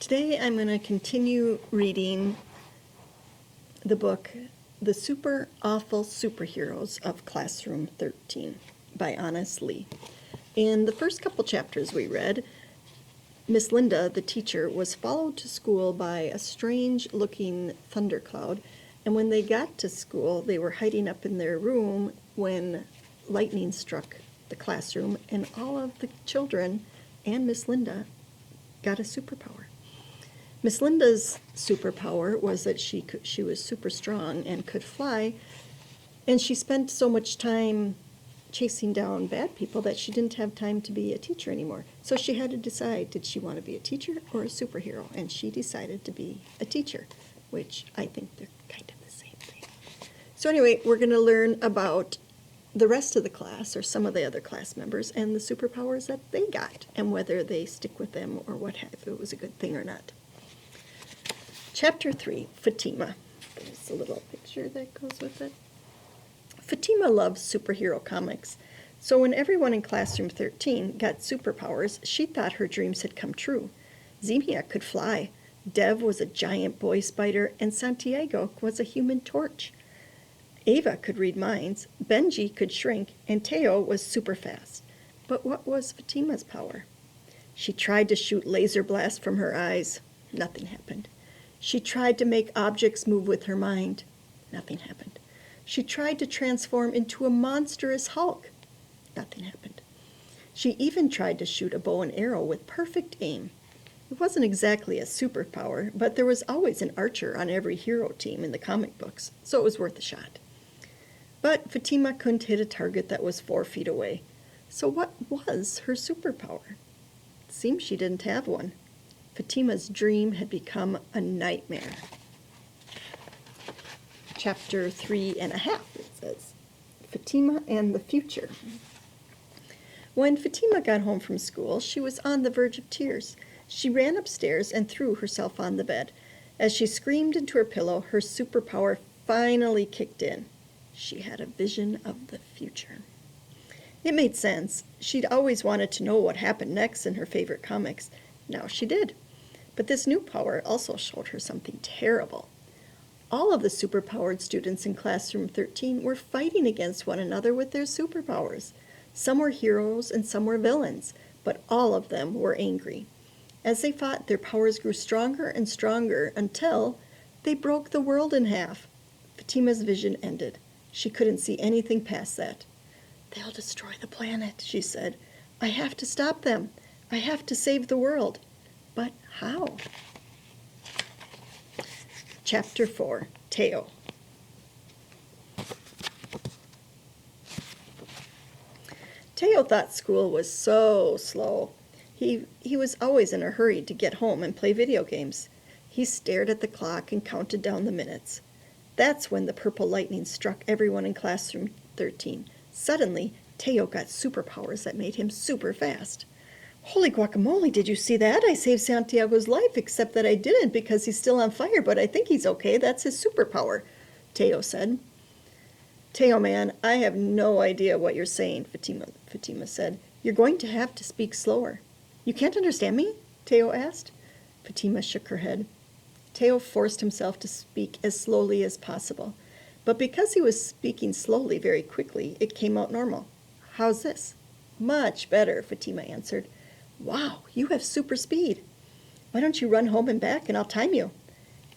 Today I'm going to continue reading the book, The Super Awful Superheroes of Classroom 13 by Honest Lee. In the first couple chapters we read, Miss Linda, the teacher, was followed to school by a strange-looking thundercloud, and when they got to school, they were hiding up in their room when lightning struck the classroom, and all of the children and Miss Linda got a superpower. Miss Linda's superpower was that she was super strong and could fly, and she spent so much time chasing down bad people that she didn't have time to be a teacher anymore. So she had to decide, did she want to be a teacher or a superhero? And she decided to be a teacher, which I think they're kind of the same thing. So anyway, we're going to learn about the rest of the class, or some of the other class members, and the superpowers that they got, and whether they stick with them or what have, if it was a good thing or not. Chapter 3, Fatima. There's a little picture that goes with it. Fatima loves superhero comics, so when everyone in Classroom 13 got superpowers, she thought her dreams had come true. Zemia could fly, Dev was a giant boy spider, and Santiago was a human torch. Ava could read minds, Benji could shrink, and Teo was super fast. But what was Fatima's power? She tried to shoot laser blasts from her eyes. Nothing happened. She tried to make objects move with her mind. Nothing happened. She tried to transform into a monstrous Hulk. Nothing happened. She even tried to shoot a bow and arrow with perfect aim. It wasn't exactly a superpower, but there was always an archer on every hero team in the comic books, so it was worth a shot. But Fatima couldn't hit a target that was 4 feet away. So what was her superpower? It seemed she didn't have one. Fatima's dream had become a nightmare. Chapter 3.5, it says, Fatima and the Future. When Fatima got home from school, she was on the verge of tears. She ran upstairs and threw herself on the bed. As she screamed into her pillow, her superpower finally kicked in. She had a vision of the future. It made sense. She'd always wanted to know what happened next in her favorite comics. Now she did. But this new power also showed her something terrible. All of the superpowered students in Classroom 13 were fighting against one another with their superpowers. Some were heroes and some were villains, but all of them were angry. As they fought, their powers grew stronger and stronger until they broke the world in half. Fatima's vision ended. She couldn't see anything past that. "They'll destroy the planet," she said. "I have to stop them. I have to save the world." But how? Chapter 4, Teo. Teo thought school was so slow. He was always in a hurry to get home and play video games. He stared at the clock and counted down the minutes. That's when the purple lightning struck everyone in Classroom 13. Suddenly, Teo got superpowers that made him super fast. "Holy guacamole, did you see that? I saved Santiago's life, except that I didn't because he's still on fire, but I think he's okay. That's his superpower," Teo said. "Teo, man, I have no idea what you're saying," Fatima said. "You're going to have to speak slower." "You can't understand me?" Teo asked. Fatima shook her head. Teo forced himself to speak as slowly as possible. But because he was speaking slowly very quickly, it came out normal. "How's this?" "Much better," Fatima answered. "Wow, you have super speed. Why don't you run home and back and I'll time you?"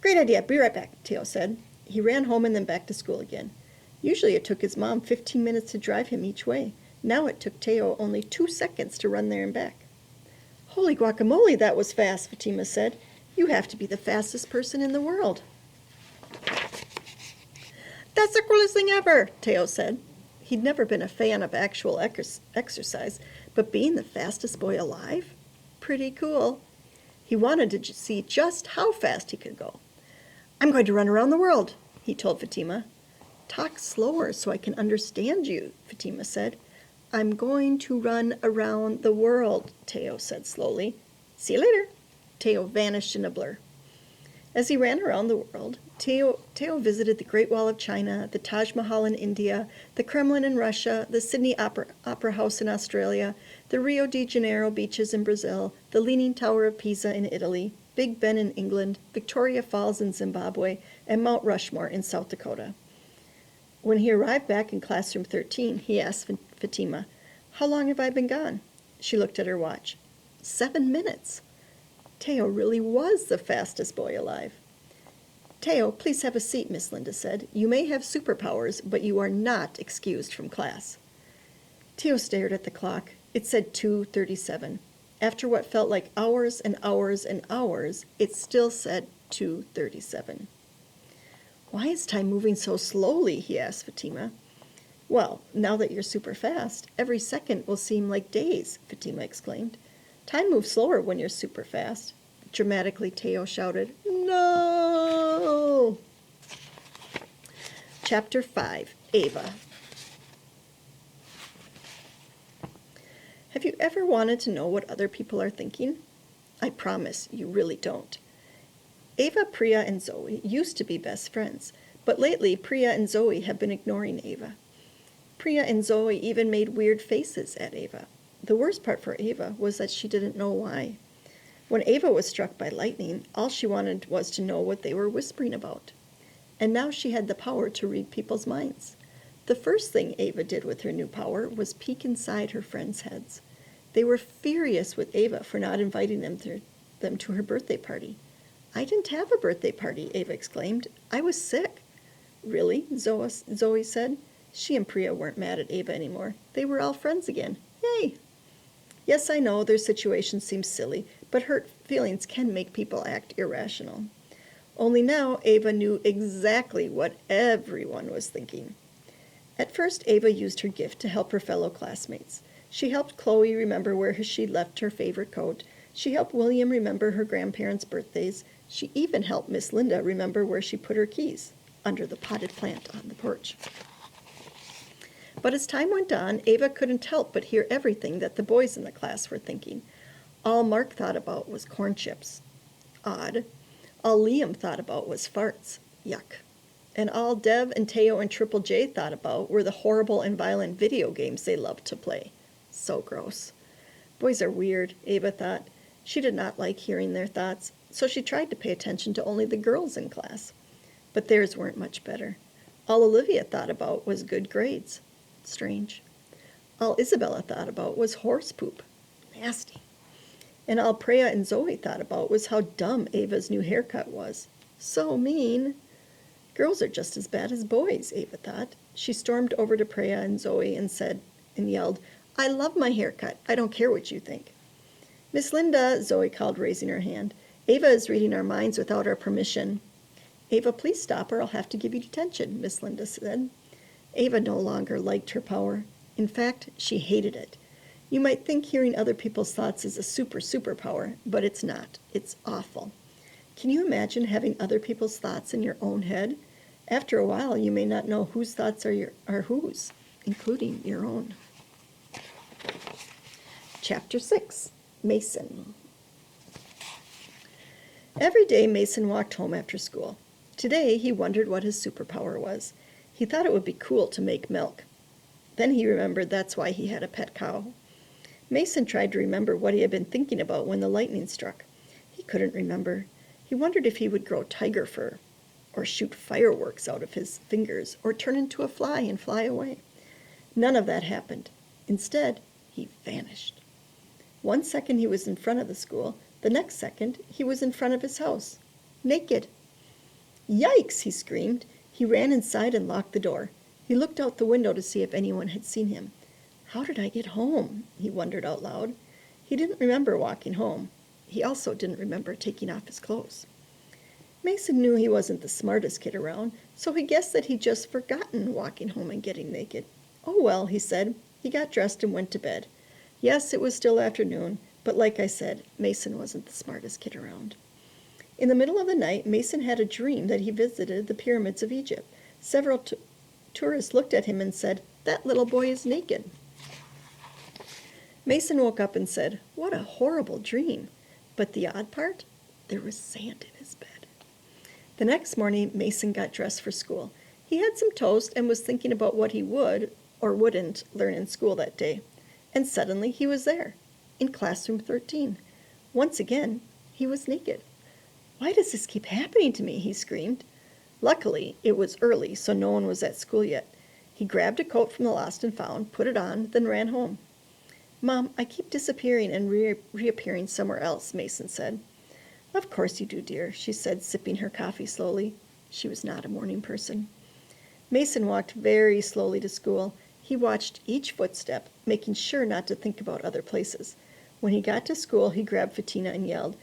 "Great idea, be right back," Teo said. He ran home and then back to school again. Usually it took his mom 15 minutes to drive him each way. Now it took Teo only 2 seconds to run there and back. "Holy guacamole, that was fast," Fatima said. "You have to be the fastest person in the world." "That's the coolest thing ever," Teo said. He'd never been a fan of actual exercise, but being the fastest boy alive? Pretty cool. He wanted to see just how fast he could go. "I'm going to run around the world," he told Fatima. "Talk slower so I can understand you," Fatima said. "I'm going to run around the world," Teo said slowly. "See you later." Teo vanished in a blur. As he ran around the world, Teo visited the Great Wall of China, the Taj Mahal in India, the Kremlin in Russia, the Sydney Opera House in Australia, the Rio de Janeiro beaches in Brazil, the Leaning Tower of Pisa in Italy, Big Ben in England, Victoria Falls in Zimbabwe, and Mount Rushmore in South Dakota. When he arrived back in classroom 13, he asked Fatima, "How long have I been gone?" She looked at her watch. 7 minutes. Teo really was the fastest boy alive. "Teo, please have a seat," Miss Linda said. "You may have superpowers, but you are not excused from class." Teo stared at the clock. It said 2:37. After what felt like hours and hours and hours, it still said 2:37. "Why is time moving so slowly?" he asked Fatima. "Well, now that you're super fast, every second will seem like days," Fatima exclaimed. "Time moves slower when you're super fast." Dramatically, Teo shouted, "No!" Chapter 5, Ava. Have you ever wanted to know what other people are thinking? I promise you really don't. Ava, Priya, and Zoe used to be best friends, but lately Priya and Zoe have been ignoring Ava. Priya and Zoe even made weird faces at Ava. The worst part for Ava was that she didn't know why. When Ava was struck by lightning, all she wanted was to know what they were whispering about. And now she had the power to read people's minds. The first thing Ava did with her new power was peek inside her friends' heads. They were furious with Ava for not inviting them to her birthday party. "I didn't have a birthday party," Ava exclaimed. "I was sick." "Really?" Zoe said. She and Priya weren't mad at Ava anymore. They were all friends again. Yay! "Yes, I know their situation seems silly, but hurt feelings can make people act irrational." Only now Ava knew exactly what everyone was thinking. At first, Ava used her gift to help her fellow classmates. She helped Chloe remember where she'd left her favorite coat. She helped William remember her grandparents' birthdays. She even helped Miss Linda remember where she put her keys, under the potted plant on the porch. But as time went on, Ava couldn't help but hear everything that the boys in the class were thinking. All Mark thought about was corn chips. Odd. All Liam thought about was farts. Yuck. And all Dev and Teo and Triple J thought about were the horrible and violent video games they loved to play. So gross. Boys are weird, Ava thought. She did not like hearing their thoughts, so she tried to pay attention to only the girls in class. But theirs weren't much better. All Olivia thought about was good grades. Strange. All Isabella thought about was horse poop. Nasty. And all Priya and Zoe thought about was how dumb Ava's new haircut was. So mean. Girls are just as bad as boys, Ava thought. She stormed over to Priya and Zoe and yelled, "I love my haircut. I don't care what you think." "Miss Linda," Zoe called, raising her hand. "Ava is reading our minds without our permission." "Ava, please stop or I'll have to give you detention," Miss Linda said. Ava no longer liked her power. In fact, she hated it. You might think hearing other people's thoughts is a superpower, but it's not. It's awful. Can you imagine having other people's thoughts in your own head? After a while, you may not know whose thoughts are whose, including your own. Chapter 6, Mason. Every day Mason walked home after school. Today he wondered what his superpower was. He thought it would be cool to make milk. Then he remembered that's why he had a pet cow. Mason tried to remember what he had been thinking about when the lightning struck. He couldn't remember. He wondered if he would grow tiger fur, or shoot fireworks out of his fingers, or turn into a fly and fly away. None of that happened. Instead, he vanished. 1 second he was in front of the school. The next second, he was in front of his house, naked. "Yikes!" he screamed. He ran inside and locked the door. He looked out the window to see if anyone had seen him. "How did I get home?" he wondered out loud. He didn't remember walking home. He also didn't remember taking off his clothes. Mason knew he wasn't the smartest kid around, so he guessed that he'd just forgotten walking home and getting naked. "Oh well," he said. He got dressed and went to bed. Yes, it was still afternoon, but like I said, Mason wasn't the smartest kid around. In the middle of the night, Mason had a dream that he visited the pyramids of Egypt. Several tourists looked at him and said, "That little boy is naked." Mason woke up and said, "What a horrible dream." But the odd part? There was sand in his bed. The next morning, Mason got dressed for school. He had some toast and was thinking about what he would or wouldn't learn in school that day. And suddenly he was there, in classroom 13. Once again, he was naked. "Why does this keep happening to me?" he screamed. Luckily, it was early, so no one was at school yet. He grabbed a coat from the lost and found, put it on, then ran home. "Mom, I keep disappearing and reappearing somewhere else," Mason said. "Of course you do, dear," she said, sipping her coffee slowly. She was not a morning person. Mason walked very slowly to school. He watched each footstep, making sure not to think about other places. When he got to school, he grabbed Fatima and yelled,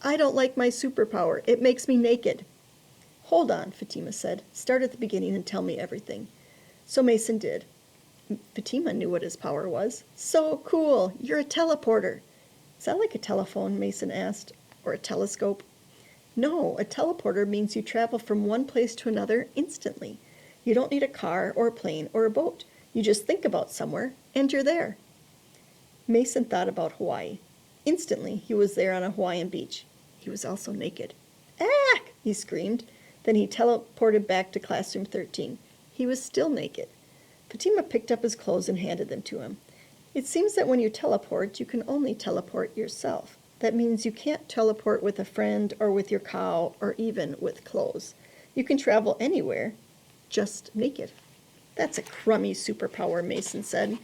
"I don't like my superpower. It makes me naked." "Hold on," Fatima said. "Start at the beginning and tell me everything." So Mason did. Fatima knew what his power was. "So cool! You're a teleporter." "Is that like a telephone?" Mason asked. "Or a telescope?" "No, a teleporter means you travel from one place to another instantly. You don't need a car or a plane or a boat. You just think about somewhere, and you're there." Mason thought about Hawaii. Instantly, he was there on a Hawaiian beach. He was also naked. "Ah!" he screamed. Then he teleported back to classroom 13. He was still naked. Fatima picked up his clothes and handed them to him. "It seems that when you teleport, you can only teleport yourself. That means you can't teleport with a friend or with your cow or even with clothes. You can travel anywhere, just naked." "That's a crummy superpower," Mason said.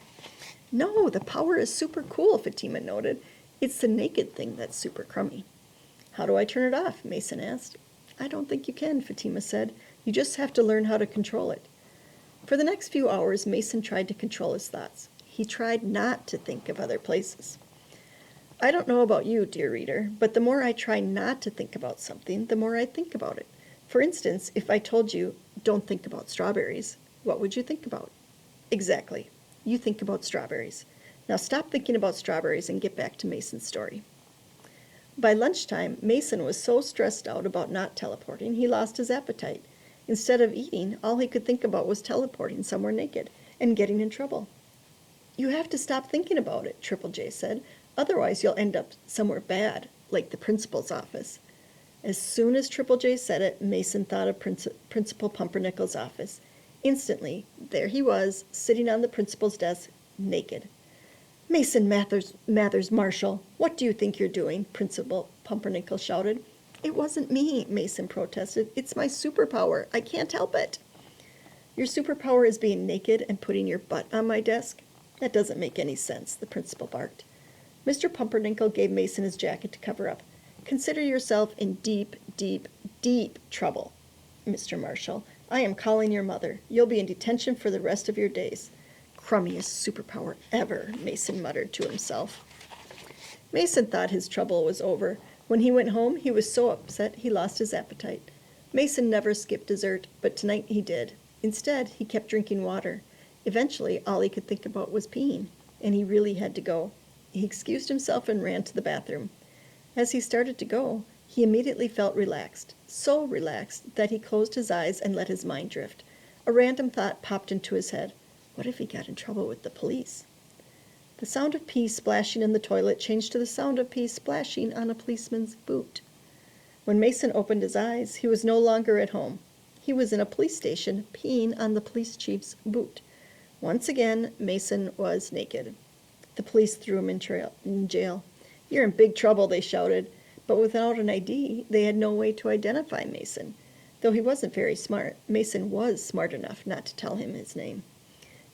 "No, the power is super cool," Fatima noted. "It's the naked thing that's super crummy." "How do I turn it off?" Mason asked. "I don't think you can," Fatima said. "You just have to learn how to control it." For the next few hours, Mason tried to control his thoughts. He tried not to think of other places. I don't know about you, dear reader, but the more I try not to think about something, the more I think about it. For instance, if I told you, "Don't think about strawberries," what would you think about? Exactly. You think about strawberries. Now stop thinking about strawberries and get back to Mason's story. By lunchtime, Mason was so stressed out about not teleporting, he lost his appetite. Instead of eating, all he could think about was teleporting somewhere naked and getting in trouble. "You have to stop thinking about it," Triple J said. "Otherwise, you'll end up somewhere bad, like the principal's office." As soon as Triple J said it, Mason thought of Principal Pumpernickel's office. Instantly, there he was, sitting on the principal's desk, naked. "Mason Mathers Marshall, what do you think you're doing?" Principal Pumpernickel shouted. "It wasn't me," Mason protested. "It's my superpower. I can't help it." "Your superpower is being naked and putting your butt on my desk? That doesn't make any sense," the principal barked. Mr. Pumpernickel gave Mason his jacket to cover up. "Consider yourself in deep, deep, deep trouble, Mr. Marshall. I am calling your mother. You'll be in detention for the rest of your days." "Crummiest superpower ever," Mason muttered to himself. Mason thought his trouble was over. When he went home, he was so upset he lost his appetite. Mason never skipped dessert, but tonight he did. Instead, he kept drinking water. Eventually, all he could think about was peeing, and he really had to go. He excused himself and ran to the bathroom. As he started to go, he immediately felt relaxed, so relaxed that he closed his eyes and let his mind drift. A random thought popped into his head. What if he got in trouble with the police? The sound of pee splashing in the toilet changed to the sound of pee splashing on a policeman's boot. When Mason opened his eyes, he was no longer at home. He was in a police station, peeing on the police chief's boot. Once again, Mason was naked. The police threw him in jail. "You're in big trouble," they shouted. But without an ID, they had no way to identify Mason. Though he wasn't very smart, Mason was smart enough not to tell him his name.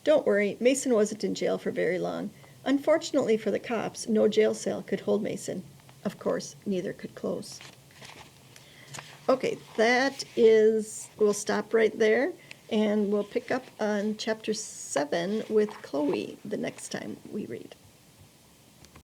Don't worry, Mason wasn't in jail for very long. Unfortunately for the cops, no jail cell could hold Mason. Of course, neither could close. Okay, we'll stop right there, and we'll pick up on chapter 7 with Chloe the next time we read.